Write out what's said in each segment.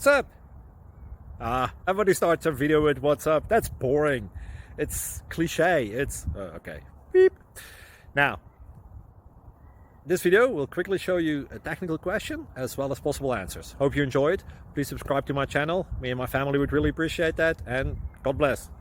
What's up? Everybody starts a video with what's up. That's boring. It's cliche. It's okay. Beep. Now, this video will quickly show you a technical question as well as possible answers. Hope you enjoyed. Please subscribe to my channel. Me and my family would really appreciate that, and God bless.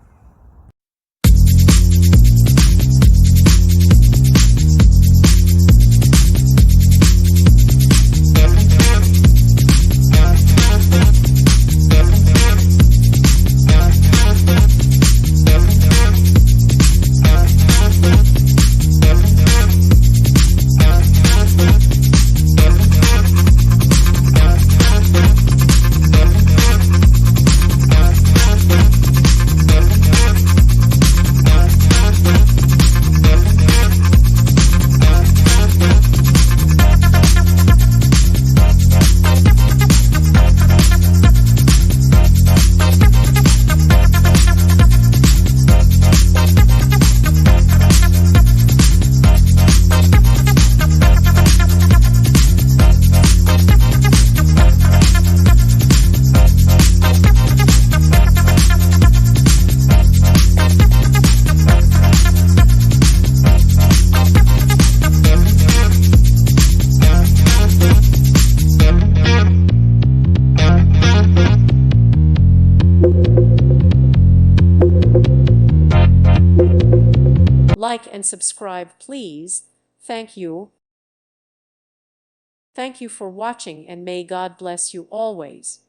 Like and subscribe, please. Thank you. Thank you for watching, and may God bless you always.